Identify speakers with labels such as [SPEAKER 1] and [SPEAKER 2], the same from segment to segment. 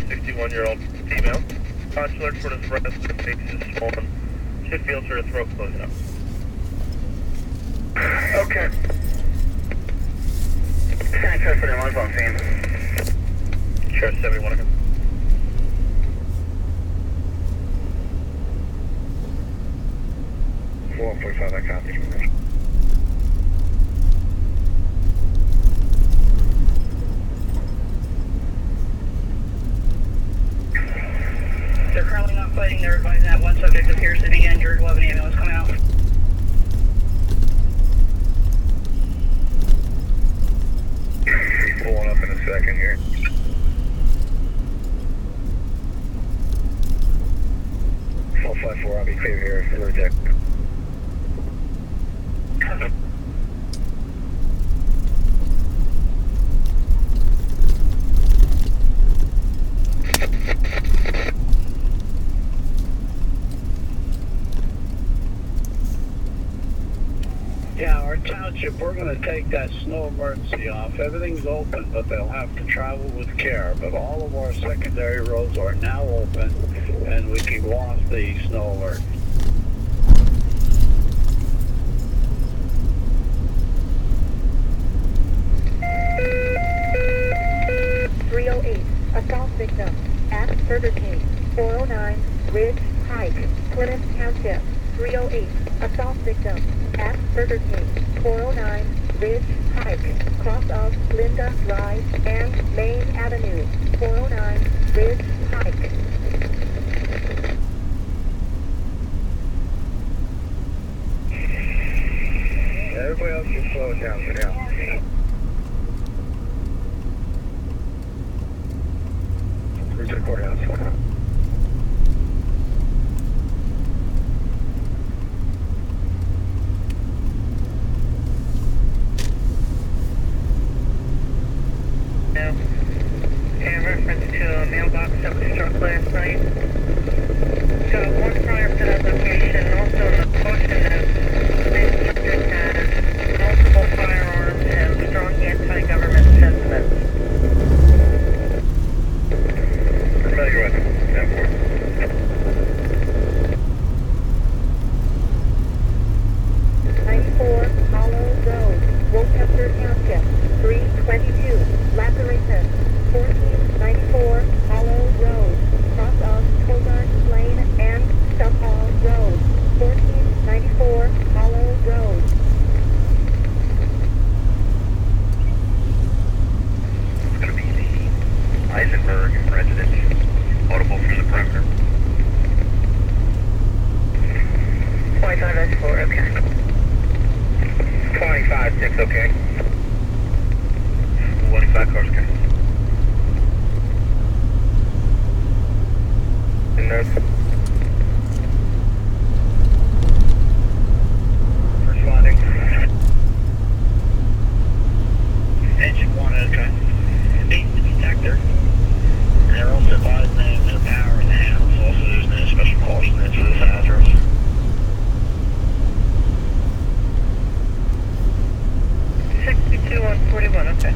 [SPEAKER 1] 61-year-old female. Consular sort of rest, her face is swollen. Should feel her throat closing up.
[SPEAKER 2] Okay. Send a for the ones on scene.
[SPEAKER 1] Sheriff 71 again.
[SPEAKER 2] I copy.
[SPEAKER 3] They're currently not fighting. They're advising that one subject appears to be injured. We'll have an ambulance coming out.
[SPEAKER 2] He's pulling up in a second here. Full 5-4, I'll be clear here for the deck.
[SPEAKER 4] Yeah, our township, we're going to take that snow emergency off. Everything's open, but they'll have to travel with care. But all of our secondary roads are now open, and we can go off the snow alert.
[SPEAKER 5] Assault victim at Burger King, 409 Ridge Hike, Plymouth Township. 308, assault victim at Burger King, 409 Ridge Hike, cross of Linda Drive and Main Avenue, 409 Ridge Hike.
[SPEAKER 2] Everybody else can slow it down for now. To the courthouse.
[SPEAKER 3] Now, in reference to a mailbox that was struck last night. So one prior to that location, also in the portion of this subject has multiple firearms and strong anti-government sentiments.
[SPEAKER 2] Familiar with it.
[SPEAKER 5] 94 Hollow Road, Worcester Township, 322, laceration, 1494 Hollow Road, cross of Cozart Lane and Stumpall Road, 1494 Hollow Road.
[SPEAKER 2] It's going to be the Eisenberg residence, audible from the perimeter.
[SPEAKER 3] 25-4, okay.
[SPEAKER 2] 25-6, okay. 25 cars, okay. And there's responding.
[SPEAKER 4] Engine 1 okay. Beat the detector. They're also advising that no power in the house. Also, there's no special caution that's for this address.
[SPEAKER 3] 62 on 41, okay.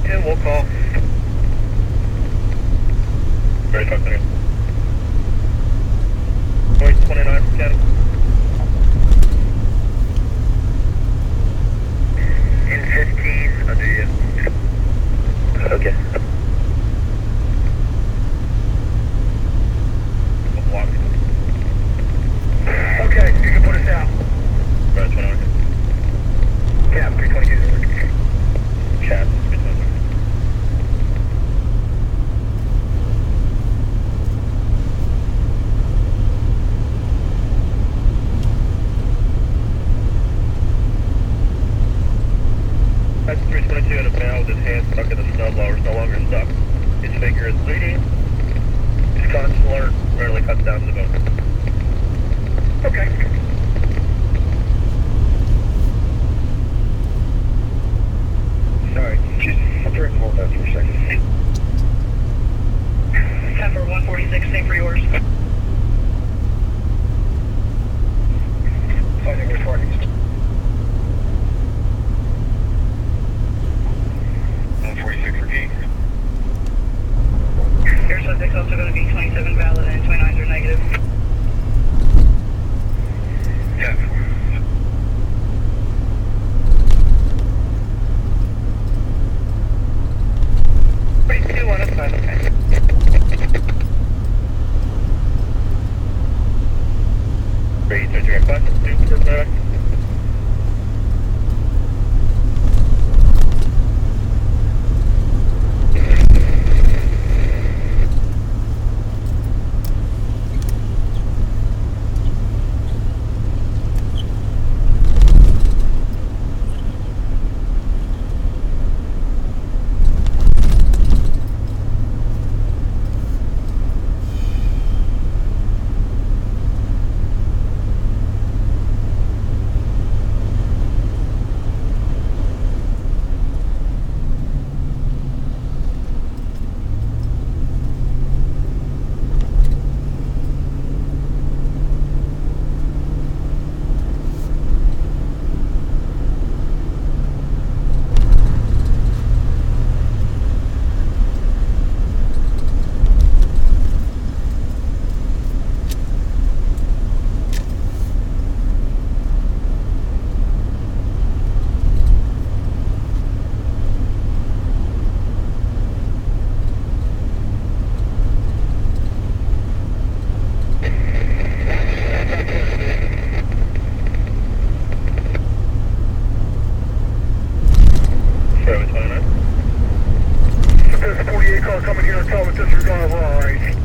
[SPEAKER 1] Yeah, we'll call. Very talk to 29 for Ken.
[SPEAKER 2] In 15, I'll do you.
[SPEAKER 1] Okay.
[SPEAKER 2] Okay, you can put us out.
[SPEAKER 1] Right, 29.
[SPEAKER 2] Cap, 322.
[SPEAKER 1] Chat, 329. That's 322 in a male with his hand stuck in the snowblower, is no longer stuck. His finger is bleeding. His conscious alert rarely cuts down to the bone.
[SPEAKER 2] Okay. Sorry, just I'll turn the hold out for a second.
[SPEAKER 3] 10 for 146, same for yours.
[SPEAKER 2] I think we're 20. coming here and tell with disregard, we're alright.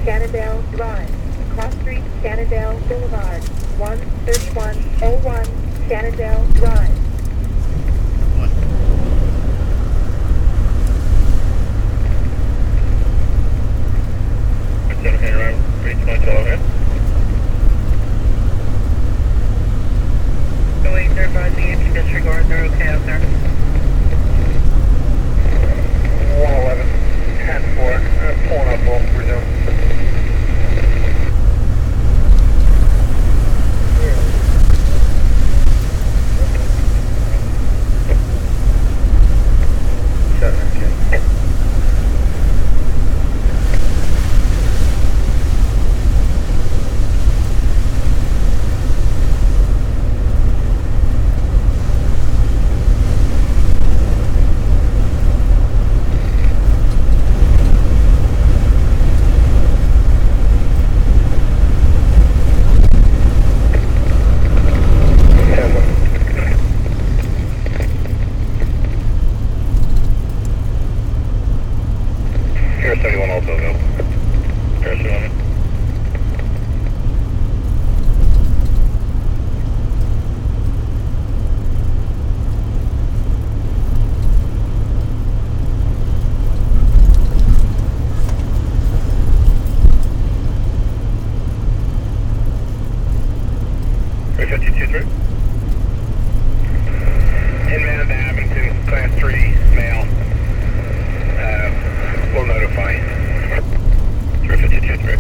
[SPEAKER 5] Cannondale Drive, Cross Street, Cannondale Boulevard, 13101 Cannondale Drive.
[SPEAKER 3] So wait, they're advising if you disregard, they're okay out there.
[SPEAKER 2] 111, 10-4, pulling up, we'll resume. Here 71 also available. Here 71. Inbound to Abington, Class 3, male. We'll notify. 352 3.